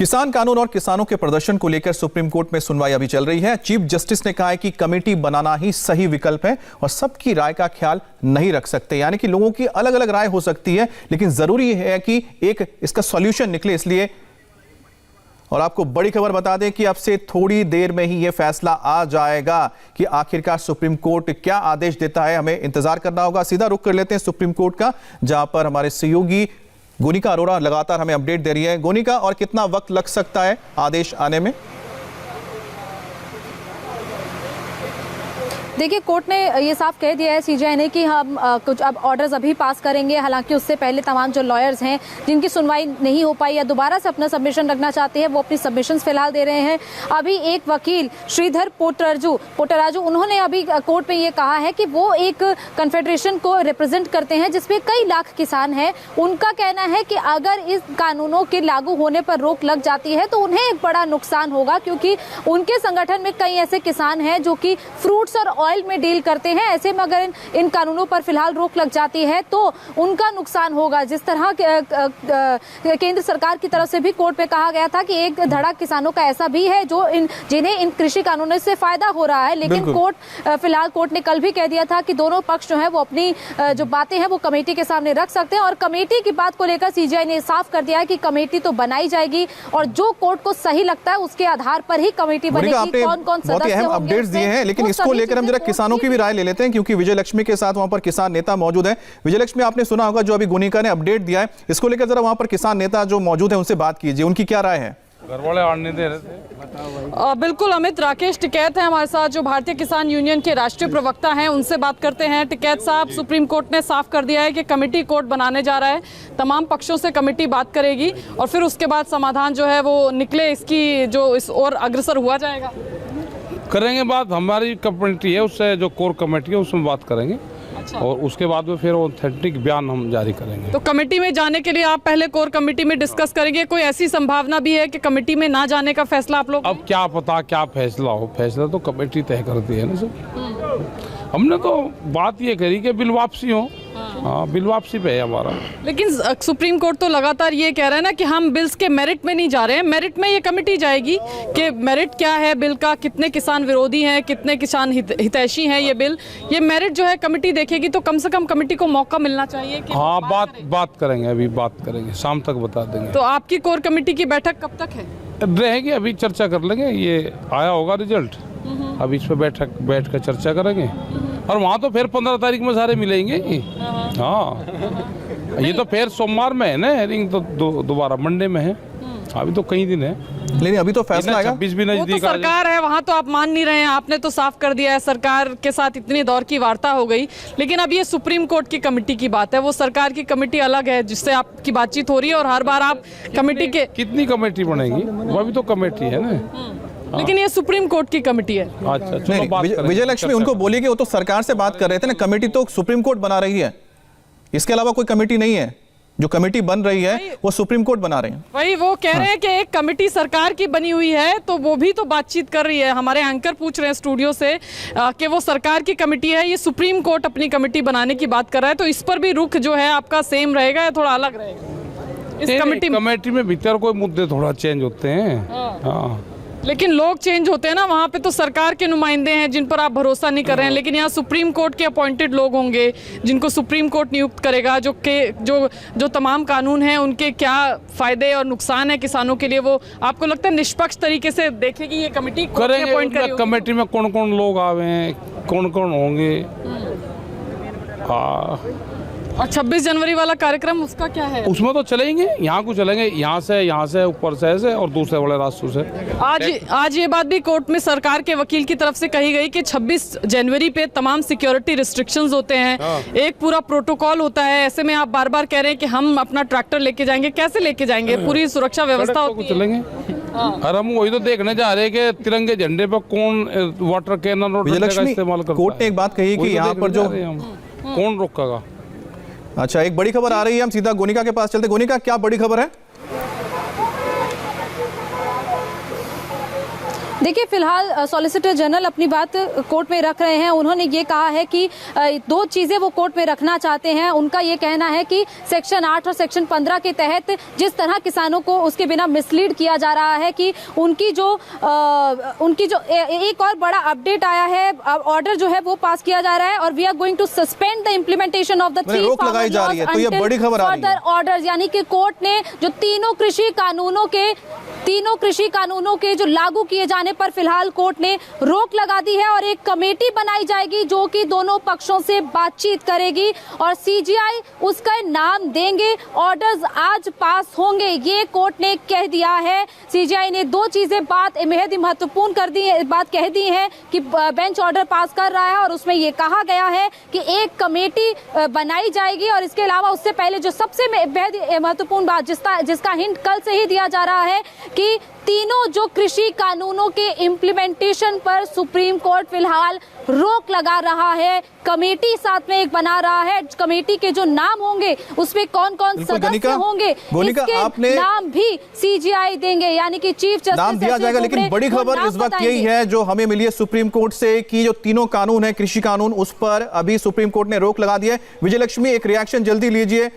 किसान कानून और किसानों के प्रदर्शन को लेकर सुप्रीम कोर्ट में सुनवाई अभी चल रही है। चीफ जस्टिस ने कहा है कि कमेटी बनाना ही सही विकल्प है और सबकी राय का ख्याल नहीं रख सकते, यानी कि लोगों की अलग अलग राय हो सकती है, लेकिन जरूरी है कि एक इसका सॉल्यूशन निकले। इसलिए और आपको बड़ी खबर बता दें कि अब से थोड़ी देर में ही यह फैसला आ जाएगा कि आखिरकार सुप्रीम कोर्ट क्या आदेश देता है। हमें इंतजार करना होगा। सीधा रुख कर लेते हैं सुप्रीम कोर्ट का, जहां पर हमारे सहयोगी गोनिका अरोड़ा लगातार हमें अपडेट दे रही है। गोनिका, और कितना वक्त लग सकता है आदेश आने में? देखिए, कोर्ट ने ये साफ कह दिया है सीजेआई ने कि हम कुछ अब ऑर्डर्स अभी पास करेंगे। हालांकि उससे पहले तमाम जो लॉयर्स हैं जिनकी सुनवाई नहीं हो पाई या दोबारा से अपना सबमिशन रखना चाहते हैं, वो अपनी सबमिशंस फिलहाल दे रहे हैं। अभी एक वकील श्रीधर पोट्टराजू उन्होंने अभी कोर्ट में ये कहा है कि वो एक कन्फेडरेशन को रिप्रेजेंट करते हैं जिसमें कई लाख किसान हैं। उनका कहना है कि अगर इस कानूनों के लागू होने पर रोक लग जाती है तो उन्हें एक बड़ा नुकसान होगा, क्योंकि उनके संगठन में कई ऐसे किसान हैं जो कि फ्रूट्स और ऑयल में डील करते हैं। ऐसे में अगर इन कानूनों पर फिलहाल रोक लग जाती है तो उनका नुकसान होगा। जिस तरह केंद्र सरकार की तरफ से भी कोर्ट में कहा गया था कि एक धड़ा किसानों का ऐसा भी है जो जिन्हें इन कृषि कानूनों से फायदा हो रहा है, लेकिन कोर्ट ने कल भी कह दिया था कि दोनों पक्ष जो है वो अपनी जो बातें हैं वो कमेटी के सामने रख सकते हैं। और कमेटी की बात को लेकर सीजेआई ने साफ कर दिया है कि कमेटी तो बनाई जाएगी और जो कोर्ट को सही लगता है उसके आधार पर ही कमेटी बनेगी। कौन-कौन सदस्य होंगे अपडेट्स दिए हैं, लेकिन इसको लेकर हम जरा किसानों की भी राय ले लेते हैं, क्योंकि विजय लक्ष्मी के साथ वहां पर किसान नेता मौजूद है। विजय लक्ष्मी, आपने सुना होगा जो अभी गोनिका ने अपडेट दिया है, इसको लेकर जरा वहां पर किसान नेता जो मौजूद है उनसे बात कीजिए, उनकी क्या राय है? घर वाले आने दे रहे थे। बिल्कुल अमित, राकेश टिकैत है हमारे साथ जो भारतीय किसान यूनियन के राष्ट्रीय प्रवक्ता हैं, उनसे बात करते हैं। टिकैत साहब, सुप्रीम कोर्ट ने साफ कर दिया है कि कमेटी कोर्ट बनाने जा रहा है, तमाम पक्षों से कमेटी बात करेगी और फिर उसके बाद समाधान जो है वो निकले, इसकी जो इस और अग्रसर हुआ जाएगा। करेंगे बात, हमारी कमेटी है उससे, जो कोर कमेटी है उसमें बात करेंगे। अच्छा। और उसके बाद में फिर ऑथेंटिक बयान हम जारी करेंगे। तो कमेटी में जाने के लिए आप पहले कोर कमेटी में डिस्कस करेंगे। कोई ऐसी संभावना भी है कि कमेटी में ना जाने का फैसला आप लोग? अब क्या पता क्या फैसला हो, फैसला तो कमेटी तय करती है ना सर। हमने तो बात ये करी कि बिल वापसी हो। हाँ, बिल वापसी पे है हमारा। लेकिन सुप्रीम कोर्ट तो लगातार ये कह रहा है ना कि हम बिल्स के मेरिट में नहीं जा रहे हैं। मेरिट में ये कमेटी जाएगी कि मेरिट क्या है बिल का, कितने किसान विरोधी हैं, कितने किसान हितैषी हैं ये बिल, ये मेरिट जो है कमेटी देखेगी। तो कम से कम कमेटी को मौका मिलना चाहिए कि हाँ, बात करेंगे, अभी बात करेंगे, शाम तक बता देंगे। तो आपकी कोर कमेटी की बैठक कब तक है? रहेगी, अभी चर्चा कर लेंगे, ये आया होगा रिजल्ट, अब इस पे बैठ कर चर्चा करेंगे और वहाँ तो फिर 15 तारीख में सारे मिलेंगे। हाँ, ये तो फिर सोमवार में है ना हेयरिंग, तो दोबारा मंडे में है। अभी तो कई दिन है, लेकिन अभी तो फैसला आएगा। 26 भी नजदीक। तो सरकार है वहाँ, तो आप मान नहीं रहे हैं। आपने तो साफ कर दिया है, सरकार के साथ इतनी दौर की वार्ता हो गई, लेकिन अब ये सुप्रीम कोर्ट की कमेटी की बात है। वो सरकार की कमेटी अलग है जिससे आपकी बातचीत हो रही है और हर बार आप कमेटी के कितनी कमेटी बनेगी, वो भी तो कमेटी है ना। लेकिन ये सुप्रीम कोर्ट की कमेटी है। अच्छा, विजय लक्ष्मी, उनको बोलिए कि वो तो सरकार से बात कर रहे थे ना, कमेटी तो सुप्रीम कोर्ट बना रही है, इसके अलावा कोई कमेटी नहीं है। जो कमेटी बन रही है वो सुप्रीम कोर्ट बना रहे हैं। वही वो कह रहे हैं कि एक कमेटी सरकार की बनी हुई है, तो वो भी तो बातचीत कर रही है। हमारे एंकर पूछ रहे हैं स्टूडियो से कि वो सरकार की कमेटी है, ये सुप्रीम कोर्ट अपनी कमेटी बनाने की बात कर रहा है। तो इस पर भी रुख जो है आपका सेम रहेगा या थोड़ा अलग रहेगा? इस कमेटी में भीतर कोई मुद्दे थोड़ा चेंज होते हैं। हाँ, लेकिन लोग चेंज होते हैं ना। वहाँ पे तो सरकार के नुमाइंदे हैं जिन पर आप भरोसा नहीं कर रहे हैं, लेकिन यहाँ सुप्रीम कोर्ट के अपॉइंटेड लोग होंगे जिनको सुप्रीम कोर्ट नियुक्त करेगा, जो तमाम कानून हैं उनके क्या फायदे और नुकसान है किसानों के लिए, वो आपको लगता है निष्पक्ष तरीके से देखेगी ये कमेटी? करेंगे। कमेटी में कौन कौन लोग आवे हैं, कौन कौन होंगे। और 26 जनवरी वाला कार्यक्रम उसका क्या है? उसमें तो चलेंगे, यहाँ को चलेंगे, यहाँ से ऊपर से और दूसरे बड़े रास्तों से। आज ये बात भी कोर्ट में सरकार के वकील की तरफ से कही गई कि 26 जनवरी पे तमाम सिक्योरिटी रिस्ट्रिक्शंस होते हैं। एक पूरा प्रोटोकॉल होता है। ऐसे में आप बार बार कह रहे हैं कि हम अपना ट्रैक्टर लेके जाएंगे, कैसे लेके जाएंगे? पूरी सुरक्षा व्यवस्था होती है। चलेंगे और हम वही तो देखने जा रहे हैं कि तिरंगे झंडे पर कौन वाटर कैनन और डंडे का इस्तेमाल करता है। कोर्ट ने एक बात कही कि यहाँ पर जो कौन रोकेगा। अच्छा, एक बड़ी खबर आ रही है, हम सीधा गोनिका के पास चलते। गोनिका, क्या बड़ी खबर है? देखिए, फिलहाल सॉलिसिटर जनरल अपनी बात कोर्ट में रख रहे हैं। उन्होंने ये कहा है कि दो चीजें वो कोर्ट में रखना चाहते हैं। उनका ये कहना है कि सेक्शन 8 और सेक्शन 15 के तहत जिस तरह किसानों को उसके बिना मिसलीड किया जा रहा है कि उनकी जो एक और बड़ा अपडेट आया है, ऑर्डर जो है वो पास किया जा रहा है और we are going to suspend the implementation of the 3 रोक लगाई जा रही है। तो ये बड़ी खबर आ रही है। ऑर्डर यानी कि कोर्ट ने जो तीनों कृषि कानूनों के जो लागू किए जाने पर फिलहाल कोर्ट ने रोक लगा दी है और एक कमेटी बनाई जाएगी जो कि दोनों पक्षों से बातचीत करेगी और सीजीआई उसका नाम देंगे। ऑर्डर्स आज पास होंगे, ये कोर्ट ने कह दिया है। सीजीआई ने दो चीजें बेहद ही महत्वपूर्ण बात कह दी है कि बेंच ऑर्डर पास कर रहा है और उसमें ये कहा गया है कि एक कमेटी बनाई जाएगी और इसके अलावा उससे पहले जो सबसे बेहद महत्वपूर्ण बात जिसका हिंट कल से ही दिया जा रहा है कि तीनों जो कृषि कानूनों के इम्प्लीमेंटेशन पर सुप्रीम कोर्ट फिलहाल रोक लगा रहा है। कमेटी साथ में एक बना रहा है। कमेटी के जो नाम होंगे उसमें कौन कौन सदस्य होंगे इसके नाम भी सीजीआई देंगे, यानी कि चीफ जस्टिस नाम दिया जाएगा। लेकिन बड़ी खबर इस वक्त यही है जो हमें मिली है सुप्रीम कोर्ट से कि जो तीनों कानून है कृषि कानून, उस पर अभी सुप्रीम कोर्ट ने रोक लगा दी है। विजयलक्ष्मी, एक रिएक्शन जल्दी लीजिए।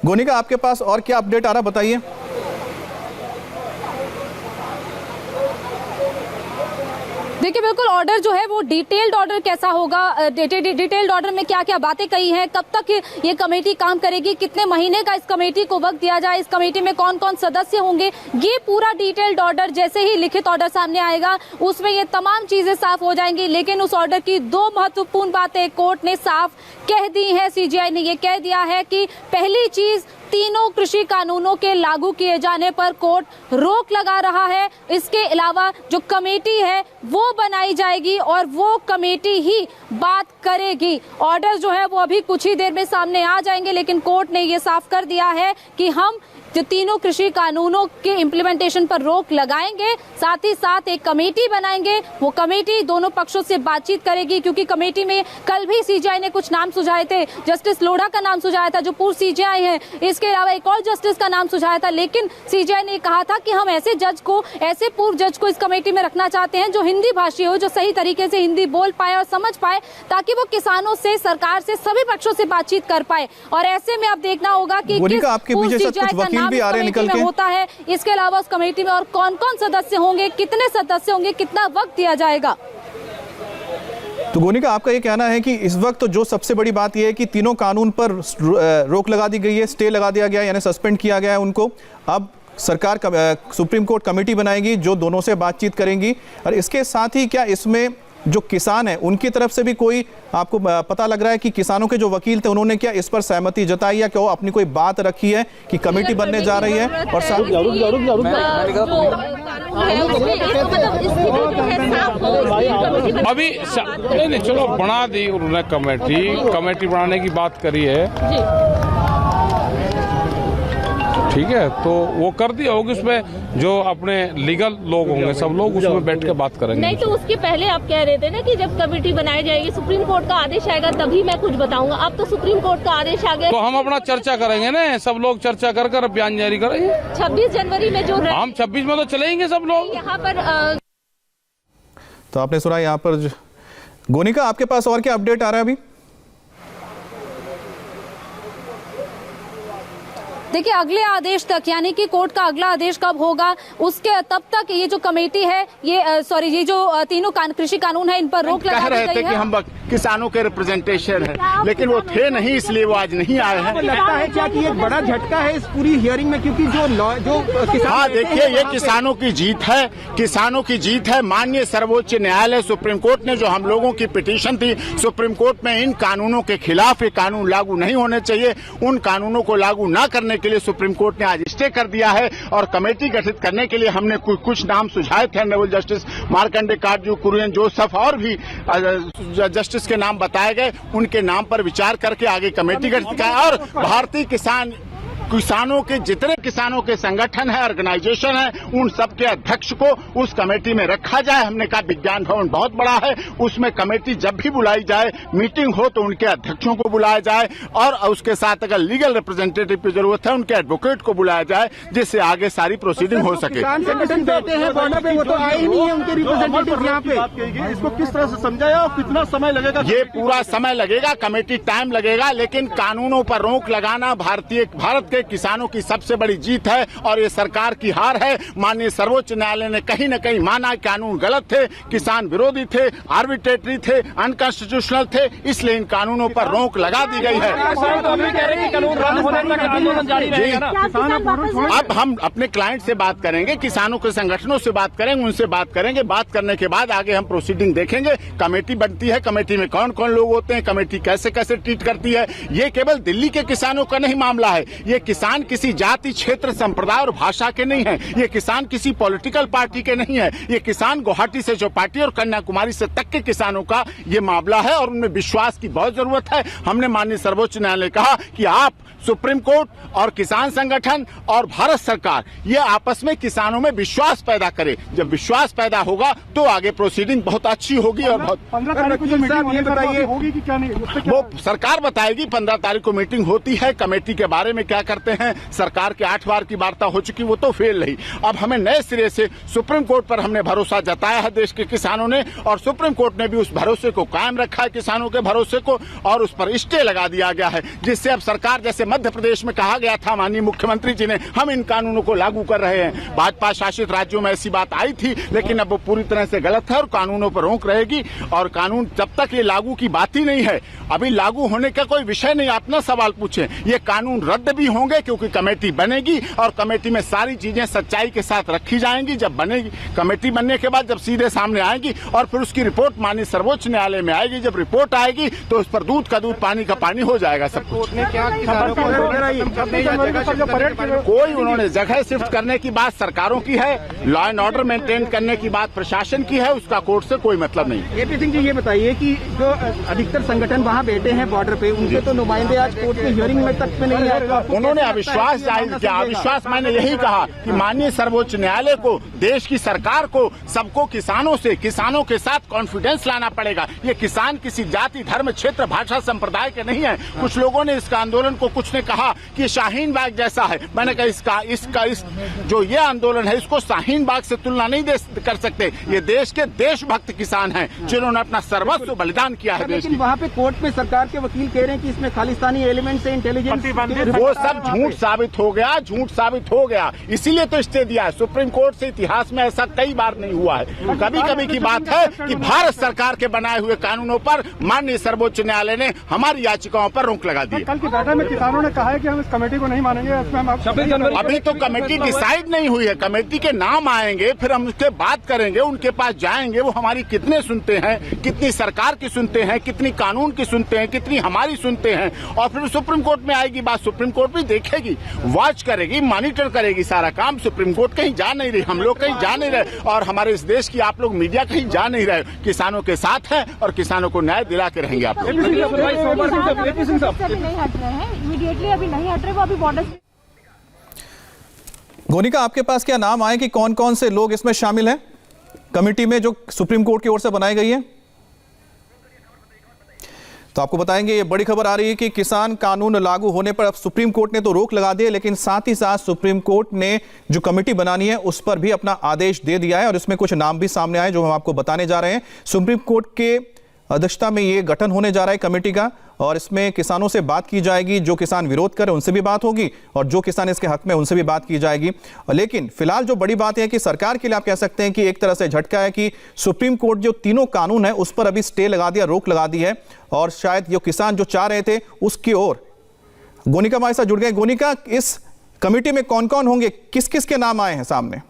गोनिका, आपके पास और क्या अपडेट आ रहा, बताइए। देखिए, बिल्कुल ऑर्डर जो है वो डिटेल्ड ऑर्डर कैसा होगा, डिटेल्ड ऑर्डर में क्या क्या बातें कही हैं, कब तक ये कमेटी काम करेगी, कितने महीने का इस कमेटी को वक्त दिया जाए, इस कमेटी में कौन कौन सदस्य होंगे, ये पूरा डिटेल्ड ऑर्डर जैसे ही लिखित ऑर्डर सामने आएगा उसमें ये तमाम चीजें साफ हो जाएंगी। लेकिन उस ऑर्डर की दो महत्वपूर्ण बातें कोर्ट ने साफ कह दी है। सीजीआई ने ये कह दिया है कि पहली चीज, तीनों कृषि कानूनों के लागू किए जाने पर कोर्ट रोक लगा रहा है। इसके अलावा जो कमेटी है वो बनाई जाएगी और वो कमेटी ही बात करेगी। ऑर्डर जो है वो अभी कुछ ही देर में सामने आ जाएंगे, लेकिन कोर्ट ने ये साफ कर दिया है कि हम जो तीनों कृषि कानूनों के इम्प्लीमेंटेशन पर रोक लगाएंगे, साथ ही साथ एक कमेटी बनाएंगे। वो कमेटी दोनों पक्षों से बातचीत करेगी, क्योंकि कमेटी में कल भी सीजीआई ने कुछ नाम सुझाए थे। जस्टिस लोढ़ा का नाम सुझाया था जो पूर्व सीजीआई है, इसके अलावा एक और जस्टिस का नाम सुझाया था। लेकिन सीजीआई ने कहा था कि हम ऐसे पूर्व जज को इस कमेटी में रखना चाहते हैं जो हिंदी भाषी हो, जो सही तरीके से हिंदी बोल पाए और समझ पाए, ताकि वो किसानों से, सरकार से, सभी पक्षों से बातचीत कर पाए। और ऐसे में अब देखना होगा कि भी आ रहे निकल के होता है। इसके अलावा उस कमेटी में और कौन कौन सदस्य होंगे, कितने सदस्य होंगे, कितना वक्त दिया जाएगा। तो गोनिका, आपका ये कहना है कि इस वक्त तो जो सबसे बड़ी बात यह है कि तीनों कानून पर रोक लगा दी गई है, स्टे लगा दिया गया है, यानी सस्पेंड किया गया है उनको। अब सरकार सुप्रीम कोर्ट कमेटी बनाएगी जो दोनों से बातचीत करेंगी। और इसके साथ ही क्या इसमें जो किसान है उनकी तरफ से भी कोई आपको पता लग रहा है कि किसानों के जो वकील थे उन्होंने क्या इस पर सहमति जताई या क्या वो अपनी कोई बात रखी है कि कमेटी बनने जा रही है? और अभी नहीं, चलो बना दी उन्होंने कमेटी बनाने की बात करी है, ठीक है, तो वो कर दिया होगी। उसमें जो अपने लीगल लोग होंगे सब लोग उसमें बैठ के बात करेंगे। नहीं, तो उसके पहले आप कह रहे थे ना कि जब कमेटी बनाई जाएगी, सुप्रीम कोर्ट का आदेश आएगा तभी मैं कुछ बताऊंगा। अब तो सुप्रीम कोर्ट का आदेश आ गया, तो हम अपना चर्चा करेंगे ना, सब लोग चर्चा कर बयान जारी करेंगे। 26 जनवरी में जो हम 26 में तो चलेंगे सब लोग यहाँ पर। तो आपने सुना यहाँ पर। गोनिका, आपके पास और क्या अपडेट आ रहा है अभी? देखिए, अगले आदेश तक, यानी कि कोर्ट का अगला आदेश कब होगा उसके तब तक ये जो कमेटी है, ये जो तीनों कृषि कानून है इन पर रोक लगा दी गई है। कि हम किसानों के रिप्रेजेंटेशन है, लेकिन वो थे नहीं, इसलिए वो आज नहीं आए हैं। लगता है क्या कि एक बड़ा झटका है इस पूरी हियरिंग में, क्योंकि जो किसान, हाँ देखिए, ये किसानों की जीत है, किसानों की जीत है। माननीय सर्वोच्च न्यायालय सुप्रीम कोर्ट ने जो हम लोगों की पिटीशन थी सुप्रीम कोर्ट में इन कानूनों के खिलाफ, ये कानून लागू नहीं होने चाहिए, उन कानूनों को लागू न करने के लिए सुप्रीम कोर्ट ने आज स्टे कर दिया है। और कमेटी गठित करने के लिए हमने कुछ नाम सुझाए थे, नवल जस्टिस मार्कंडे काटजू, कुरियन जोसेफ और भी जस्टिस के नाम बताए गए। उनके नाम पर विचार करके आगे कमेटी गठित किया और भारतीय किसान किसानों के जितने किसानों के संगठन है, ऑर्गेनाइजेशन है, उन सबके अध्यक्ष को उस कमेटी में रखा जाए। हमने कहा विज्ञान भवन बहुत बड़ा है, उसमें कमेटी जब भी बुलाई जाए, मीटिंग हो तो उनके अध्यक्षों को बुलाया जाए और उसके साथ अगर लीगल रिप्रेजेंटेटिव की जरूरत है उनके एडवोकेट को बुलाया जाए, जिससे आगे सारी प्रोसीडिंग हो सके। किसान संगठन बैठे हैं बॉर्डर पे, वो तो आए ही नहीं है उनके रिप्रेजेंटेटिव यहाँ पे। इसको किस तरह से समझाया और कितना समय लगेगा? ये पूरा समय लगेगा, कमेटी टाइम लगेगा, लेकिन कानूनों पर रोक लगाना भारत के किसानों की सबसे बड़ी जीत है और ये सरकार की हार है। माननीय सर्वोच्च न्यायालय ने कहीं न कहीं माना कानून गलत थे, किसान विरोधी थे, आर्बिट्रेटरी थे, अनकॉन्स्टिट्यूशनल थे, इसलिए इन कानूनों पर रोक लगा दी गई है। अब हम अपने क्लाइंट से बात करेंगे, किसानों के संगठनों से बात करेंगे, उनसे बात करेंगे, बात करने के बाद आगे हम प्रोसीडिंग देखेंगे। कमेटी बनती है, कमेटी में कौन कौन लोग होते हैं, कमेटी कैसे कैसे ट्रीट करती है। ये केवल दिल्ली के किसानों का नहीं मामला है, ये किसान किसी जाति, क्षेत्र, संप्रदाय और भाषा के नहीं है, ये किसान किसी पॉलिटिकल पार्टी के नहीं है, ये किसान गुवाहाटी से चौपाटी और कन्याकुमारी से तक के किसानों का ये मामला है और उनमें विश्वास की बहुत जरूरत है। हमने माननीय सर्वोच्च न्यायालय कहा कि आप सुप्रीम कोर्ट और किसान संगठन और भारत सरकार ये आपस में किसानों में विश्वास पैदा करे। जब विश्वास पैदा होगा तो आगे प्रोसीडिंग बहुत अच्छी होगी और बहुत 15 तारीख को जो मीटिंग होगी कि क्या नहीं, वो सरकार बताएगी। 15 तारीख को मीटिंग होती है, कमेटी के बारे में क्या करते हैं, सरकार के 8 बार की वार्ता हो चुकी, वो तो फेल रही। अब हमें नए सिरे से सुप्रीम कोर्ट पर हमने भरोसा जताया है देश के किसानों ने, और सुप्रीम कोर्ट ने भी उस भरोसे को कायम रखा है, किसानों के भरोसे को, और उस पर स्टे लगा दिया गया है, जिससे अब सरकार, जैसे मध्य प्रदेश में कहा गया था माननीय मुख्यमंत्री जी ने, हम इन कानूनों को लागू कर रहे हैं। भाजपा शासित राज्यों में ऐसी बात आई थी, लेकिन अब वो पूरी तरह से गलत है और कानूनों पर रोक रहेगी। और कानून जब तक ये लागू की बात ही नहीं है, अभी लागू होने का कोई विषय नहीं, आप ना सवाल पूछे, ये कानून रद्द भी होंगे क्योंकि कमेटी बनेगी और कमेटी में सारी चीजें सच्चाई के साथ रखी जाएंगी। जब बनेगी कमेटी, बनने के बाद जब सीधे सामने आएगी और फिर उसकी रिपोर्ट माननीय सर्वोच्च न्यायालय में आएगी, जब रिपोर्ट आएगी तो उस पर दूध का दूध, पानी का पानी हो जाएगा सब कुछ। कोई उन्होंने जगह शिफ्ट करने की बात सरकारों की है, लॉ एंड ऑर्डर मेंटेन करने की बात प्रशासन की है, उसका कोर्ट से कोई मतलब नहीं। एपी सिंह जी, ये बताइए कि जो अधिकतर संगठन वहाँ बैठे हैं बॉर्डर पे, उनके तो नुमाइंदे आज कोर्ट के हियरिंग में तक में नहीं आए। उन्होंने अविश्वास जाहिर किया। अविश्वास मैंने यही कहा कि माननीय सर्वोच्च न्यायालय को, देश की सरकार को, सबको किसानों के साथ कॉन्फिडेंस लाना पड़ेगा। ये किसान किसी जाति, धर्म, क्षेत्र, भाषा, संप्रदाय के नहीं है। कुछ लोगों ने इसका आंदोलन को, कुछ ने कहा कि शाहीन बाग जैसा है। मैंने कहा इस जो ये आंदोलन है, इसको शाहीन बाग से तुलना नहीं कर सकते। ये देश के देशभक्त किसान हैं जिन्होंने अपना सर्वस्व बलिदान किया है। लेकिन वहाँ पे कोर्ट में सरकार के वकील कह रहे हैं कि इसमें खालिस्तानी एलिमेंट से इंटेलिजेंस, वो सब झूठ साबित हो गया, इसीलिए तो स्टे दिया है। सुप्रीम कोर्ट से इतिहास में ऐसा कई बार नहीं हुआ है। कभी कभी की बात है कि भारत सरकार के बनाए हुए कानूनों पर माननीय सर्वोच्च न्यायालय ने हमारी याचिकाओं पर रोक लगा दी। कल की बैठक में किसानों ने कहा है कि हम इस कमेटी को नहीं मानेंगे। अभी तो कमेटी डिसाइड नहीं हुई है, कमेटी के नाम आएंगे, फिर हम उसके बात करेंगे, उनके पास जाएंगे, वो हमारी कितने सुनते हैं, कितनी सरकार की सुनते हैं, कितनी कानून की सुनते हैं, कितनी हमारी सुनते हैं, और फिर सुप्रीम कोर्ट में आएगी बात। सुप्रीम कोर्ट भी देखेगी, वॉच करेगी, मॉनिटर करेगी सारा काम। सुप्रीम कोर्ट कहीं जा नहीं रही, हम लोग कहीं जा नहीं रहे, और हमारे इस देश की आप लोग मीडिया कहीं जा नहीं रहे। किसानों के साथ है और किसानों को न्याय दिला के रहेंगे आप लोग। इमीडिएटली अभी नहीं हट रहे, वो अभी बॉर्डर। गोनिका, आपके पास क्या नाम आए कि कौन कौन से लोग इसमें शामिल हैं कमेटी में जो सुप्रीम कोर्ट की ओर से बनाई गई है? तो आपको बताएंगे, ये बड़ी खबर आ रही है कि किसान कानून लागू होने पर अब सुप्रीम कोर्ट ने तो रोक लगा दी है, लेकिन साथ ही साथ सुप्रीम कोर्ट ने जो कमेटी बनानी है उस पर भी अपना आदेश दे दिया है और इसमें कुछ नाम भी सामने आए जो हम आपको बताने जा रहे हैं। सुप्रीम कोर्ट के अध्यक्षता में ये गठन होने जा रहा है कमेटी का, और इसमें किसानों से बात की जाएगी, जो किसान विरोध करे उनसे भी बात होगी और जो किसान इसके हक में उनसे भी बात की जाएगी। लेकिन फिलहाल जो बड़ी बात है कि सरकार के लिए आप कह सकते हैं कि एक तरह से झटका है कि सुप्रीम कोर्ट जो तीनों कानून है उस पर अभी स्टे लगा दिया, रोक लगा दी है, और शायद जो किसान जो चाह रहे थे उसकी ओर गोनिका हमारे साथ जुड़ गए। गोनिका, इस कमेटी में कौन कौन होंगे, किस किस के नाम आए हैं सामने?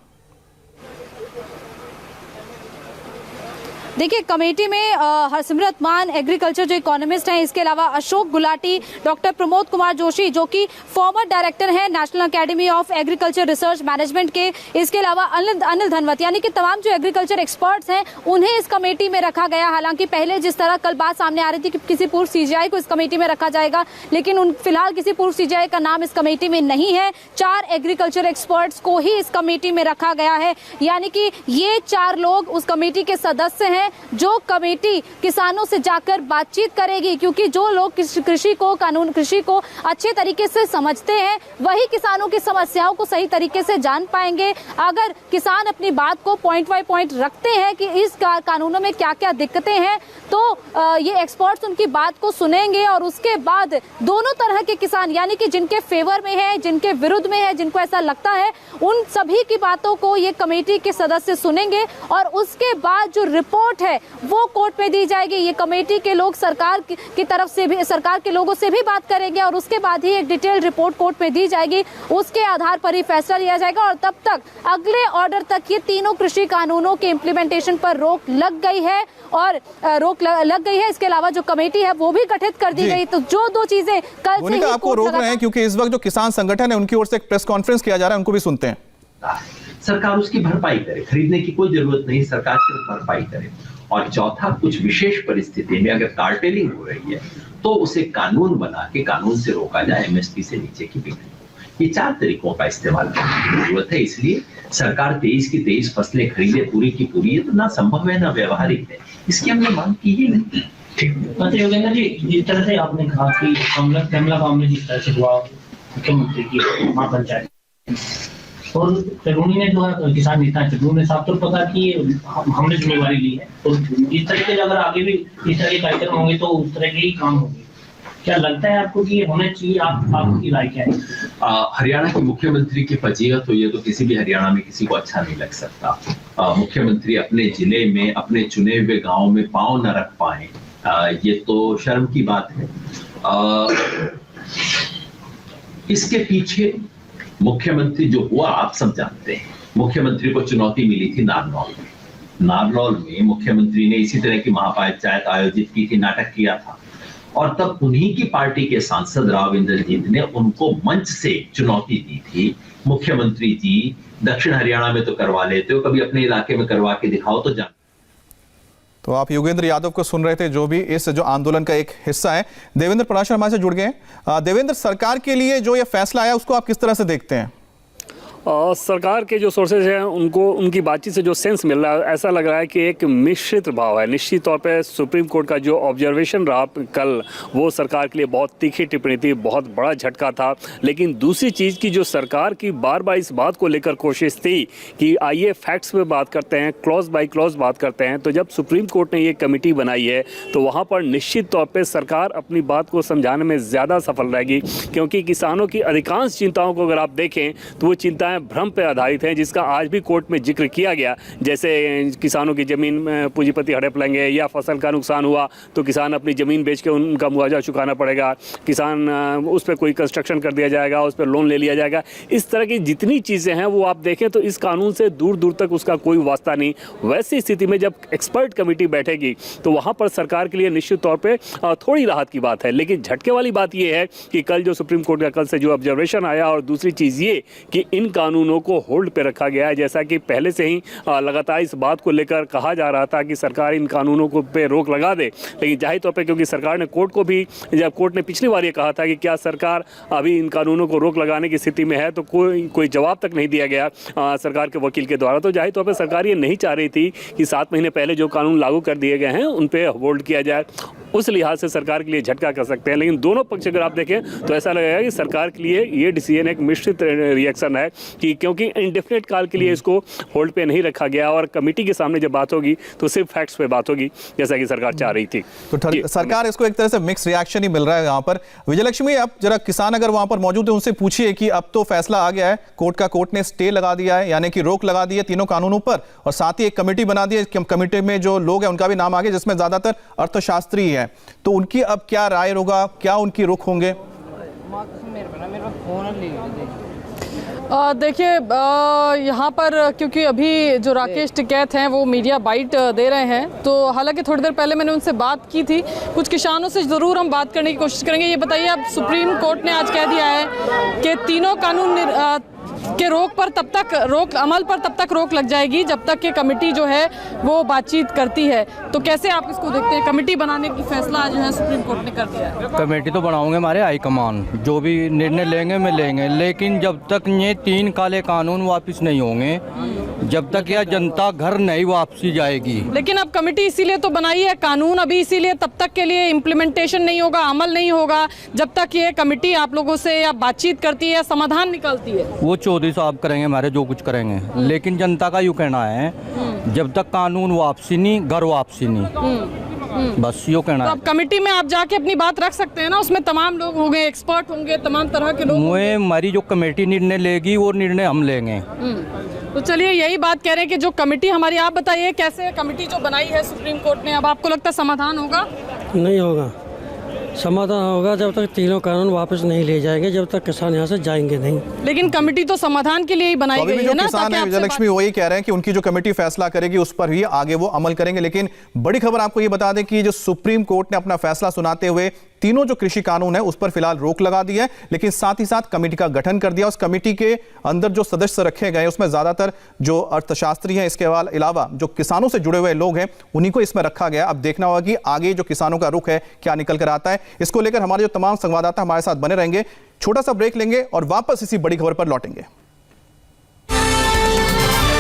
देखिए, कमेटी में हरसिमरत मान एग्रीकल्चर जो इकोनॉमिस्ट हैं, इसके अलावा अशोक गुलाटी, डॉक्टर प्रमोद कुमार जोशी जो कि फॉर्मर डायरेक्टर हैं national academy of agriculture research management के, इसके अलावा अनिल धनवत, यानी कि तमाम जो एग्रीकल्चर एक्सपर्ट्स हैं उन्हें इस कमेटी में रखा गया। हालांकि पहले जिस तरह कल बात सामने आ रही थी कि किसी पूर्व सीजीआई को इस कमेटी में रखा जाएगा, लेकिन फिलहाल किसी पूर्व सीजीआई का नाम इस कमेटी में नहीं है। 4 एग्रीकल्चर एक्सपर्ट्स को ही इस कमेटी में रखा गया है, यानी कि ये 4 लोग उस कमेटी के सदस्य हैं जो कमेटी किसानों से जाकर बातचीत करेगी, क्योंकि जो लोग कृषि को अच्छे तरीके से समझते हैं वही किसानों की समस्याओं को सही तरीके से जान पाएंगे। अगर किसान अपनी बात को पॉइंट बाय पॉइंट रखते हैं कि इस कानूनों में क्या क्या दिक्कतें हैं, तो ये एक्सपर्ट्स उनकी बात को सुनेंगे और उसके बाद दोनों तरह के किसान, यानी कि जिनके फेवर में है, जिनके विरुद्ध में है, जिनको ऐसा लगता है, उन सभी की बातों को ये कमेटी के सदस्य सुनेंगे और उसके बाद जो रिपोर्ट है वो कोर्ट में दी जाएगी। ये कमेटी के लोग सरकार की तरफ से भी, सरकार के लोगों से भी बात करेंगे और उसके बाद ही एक डिटेल रिपोर्ट कोर्ट में दी जाएगी। उसके आधार पर ही फैसला लिया जाएगा और तब तक अगले ऑर्डर तक ये तीनों कृषि कानूनों के इम्प्लीमेंटेशन पर रोक लग गई है और लग गई है। इसके अलावा जो कमेटी है वो भी गठित कर दी गई। तो जो 2 चीजें कल से ही आपको रोक रहे हैं, क्योंकि इस वक्त जो किसान संगठन है उनकी ओर से एक प्रेस कॉन्फ्रेंस किया जा रहा है, उनको भी सुनते हैं। सरकार उसकी भरपाई करे, खरीदने की कोई जरूरत नहीं, सरकार सिर्फ भरपाई करे। और चौथा, कुछ विशेश परिस्थिति में अगर कार्टेलिंग हो रही है तो उसे कानून बना के कानून से रोका जाए एमएसपी से नीचे की बिक्री। ये 4 तरीकों का इस्तेमाल करने की जरूरत है। इसलिए सरकार 23 की 23 फसलें खरीदे पूरी की पूरी, ये तो ना संभव है ना व्यवहारिक है, इसकी हमने मांग की ही नहीं। ठीक योगेंद्र जी, जिस तरह से आपने कहा कि कमला मामले जिस तरह से हुआ मुख्यमंत्री की महापंचायत और चुनौती ने जो है किसान नेता चुनौती ने साफ तौर पर कहा कि हमने जिम्मेवारी ली है और इस तरह के अगर आगे भी इस तरह के कार्यक्रम होंगे तो उस तरह के ही काम होंगे। क्या लगता है आपको कि होना चाहिए? आपकी राय क्या है? हरियाणा के मुख्यमंत्री की फजीहत हुई है तो किसी भी हरियाणा में किसी को अच्छा नहीं लग सकता। मुख्यमंत्री अपने जिले में अपने चुने हुए गाँव में पांव न रख पाए, ये तो शर्म की बात है। इसके पीछे मुख्यमंत्री जो हुआ आप सब जानते हैं। मुख्यमंत्री को चुनौती मिली थी नारनौल में मुख्यमंत्री ने इसी तरह की महापंचायत आयोजित की थी, नाटक किया था और तब उन्हीं की पार्टी के सांसद राव इंद्रजीत ने उनको मंच से चुनौती दी थी, मुख्यमंत्री जी दक्षिण हरियाणा में तो करवा लेते हो, कभी अपने इलाके में करवा के दिखाओ तो जान। तो आप योगेंद्र यादव को सुन रहे थे, जो भी इस जो आंदोलन का एक हिस्सा है। देवेंद्र पराशर हमारे से जुड़ गए हैं। देवेंद्र, सरकार के लिए जो ये फैसला आया उसको आप किस तरह से देखते हैं? सरकार के जो सोर्सेज हैं उनको उनकी बातचीत से जो सेंस मिल रहा है, ऐसा लग रहा है कि एक मिश्रित भाव है। निश्चित तौर पे सुप्रीम कोर्ट का जो ऑब्जर्वेशन रहा कल, वो सरकार के लिए बहुत तीखी टिप्पणी थी, बहुत बड़ा झटका था। लेकिन दूसरी चीज़ की जो सरकार की बार बार इस बात को लेकर कोशिश थी कि आइए फैक्ट्स पे बात करते हैं, क्लॉज बाय क्लॉज बात करते हैं, तो जब सुप्रीम कोर्ट ने ये कमेटी बनाई है तो वहाँ पर निश्चित तौर पर सरकार अपनी बात को समझाने में ज़्यादा सफल रहेगी, क्योंकि किसानों की अधिकांश चिंताओं को अगर आप देखें तो वो चिंताएँ भ्रम पे आधारित हैं, जिसका आज भी कोर्ट में जिक्र किया गया। जैसे किसानों की ज़मीन पूंजीपति हड़प लेंगे या फसल का नुकसान हुआ तो किसान अपनी ज़मीन बेच के उनका मुआवजा चुकाना पड़ेगा, किसान उस पर कोई कंस्ट्रक्शन कर दिया जाएगा, उस पर लोन ले लिया जाएगा। इस तरह की जितनी चीज़ें हैं वो आप देखें तो इस कानून से दूर दूर तक उसका कोई वास्ता नहीं। वैसी स्थिति में जब एक्सपर्ट कमेटी बैठेगी तो वहाँ पर सरकार के लिए निश्चित तौर पर थोड़ी राहत की बात है। लेकिन झटके वाली बात यह है कि कल जो सुप्रीम कोर्ट का कल से जो ऑब्जर्वेशन आया, और दूसरी चीज़ ये कि इन कानूनों को होल्ड पे रखा गया है। जैसा कि पहले से ही लगातार इस बात को लेकर कहा जा रहा था कि सरकार इन कानूनों को पे रोक लगा दे, लेकिन जाहिर तौर पे क्योंकि सरकार ने कोर्ट को भी, जब कोर्ट ने पिछली बार ये कहा था कि क्या सरकार अभी इन कानूनों को रोक लगाने की स्थिति में है, तो कोई जवाब तक नहीं दिया गया सरकार के वकील के द्वारा। तो जाहिर तौर पर सरकार ये नहीं चाह रही थी कि 7 महीने पहले जो कानून लागू कर दिए गए हैं उन पर होल्ड किया जाए। उस लिहाज से सरकार के लिए झटका कर सकते हैं। लेकिन दोनों पक्ष अगर आप देखें तो ऐसा लगेगा कि सरकार के लिए ये डिसीजन एक मिश्रित रिएक्शन है, कि क्योंकि इंडेफिनिट काल के लिए इसको होल्ड पे नहीं रखा गया और कमेटी के सामने जब बात होगी तो सिर्फ फैक्ट्स पे बात होगी, जैसा कि सरकार चाह रही थी। तो सरकार इसको एक तरह से मिक्स रिएक्शन ही मिल रहा है यहाँ पर। विजयलक्ष्मी, अब जरा किसान अगर वहां पर मौजूद है उनसे पूछिए कि अब तो फैसला आ गया है, कोर्ट ने स्टे लगा दिया है, यानी कि रोक लगा दी है तीनों कानूनों पर, और साथ ही एक कमेटी बना दी है। कमेटी में जो लोग हैं उनका भी नाम आ गया, जिसमें ज्यादातर अर्थशास्त्री है। तो उनकी अब क्या राय होगा, क्या उनकी रुख होंगे? देखिए यहाँ पर क्योंकि अभी जो राकेश टिकैत हैं वो मीडिया बाइट दे रहे हैं, तो हालांकि थोड़ी देर पहले मैंने उनसे बात की थी, कुछ किसानों से ज़रूर हम बात करने की कोशिश करेंगे। ये बताइए, अब सुप्रीम कोर्ट ने आज कह दिया है कि तीनों कानून के अमल पर तब तक रोक लग जाएगी जब तक कि कमेटी जो है वो बातचीत करती है। तो कैसे आप इसको देखते हैं? कमेटी बनाने की फैसला जो है सुप्रीम कोर्ट ने कर दिया है। कमेटी तो बनाओगे हमारे हाईकमान, जो भी निर्णय लेंगे मैं लेंगे, लेकिन जब तक ये 3 काले कानून वापस नहीं होंगे, जब तक यह जनता घर नहीं वापसी जाएगी। लेकिन अब कमेटी इसीलिए तो बनाई है, कानून अभी इसीलिए तब तक के लिए इम्प्लीमेंटेशन नहीं होगा, अमल नहीं होगा जब तक ये कमेटी आप लोगों से या बातचीत करती है या समाधान निकालती है। वो चौधरी साहब करेंगे हमारे जो कुछ करेंगे, लेकिन जनता का यूँ कहना है जब तक कानून वापसी नहीं, घर वापसी नहीं, बस यो कहना तो है। अब कमेटी में आप जाके अपनी बात रख सकते हैं ना, उसमें तमाम लोग होंगे, एक्सपर्ट होंगे, तमाम तरह के लोग होंगे। हमारी जो कमेटी निर्णय लेगी वो निर्णय हम लेंगे। तो चलिए यही बात कह रहे हैं कि जो कमेटी हमारी, आप बताइए कैसे कमेटी जो बनाई है सुप्रीम कोर्ट ने, अब आपको लगता है समाधान होगा? नहीं होगा, समाधान होगा जब तक तीनों कानून वापस नहीं ले जाएंगे, जब तक किसान यहाँ से जाएंगे नहीं। लेकिन कमेटी तो समाधान के लिए ही बनाई गई है ना। किसान है विजयलक्ष्मी वही कह रहे हैं कि उनकी जो कमेटी फैसला करेगी उस पर ही आगे वो अमल करेंगे। लेकिन बड़ी खबर आपको ये बता दें कि जो सुप्रीम कोर्ट ने अपना फैसला सुनाते हुए तीनों जो कृषि कानून है उस पर फिलहाल रोक लगा दी है, लेकिन साथ ही साथ कमेटी का गठन कर दिया। उस कमेटी के अंदर जो सदस्य रखे गए उसमें ज्यादातर जो अर्थशास्त्री हैं, इसके अलावा जो किसानों से जुड़े हुए लोग हैं उन्हीं को इसमें रखा गया। अब देखना होगा कि आगे जो किसानों का रुख है क्या निकल कर आता है। इसको लेकर हमारे जो तमाम संवाददाता हमारे साथ बने रहेंगे। छोटा सा ब्रेक लेंगे और वापस इसी बड़ी खबर पर लौटेंगे।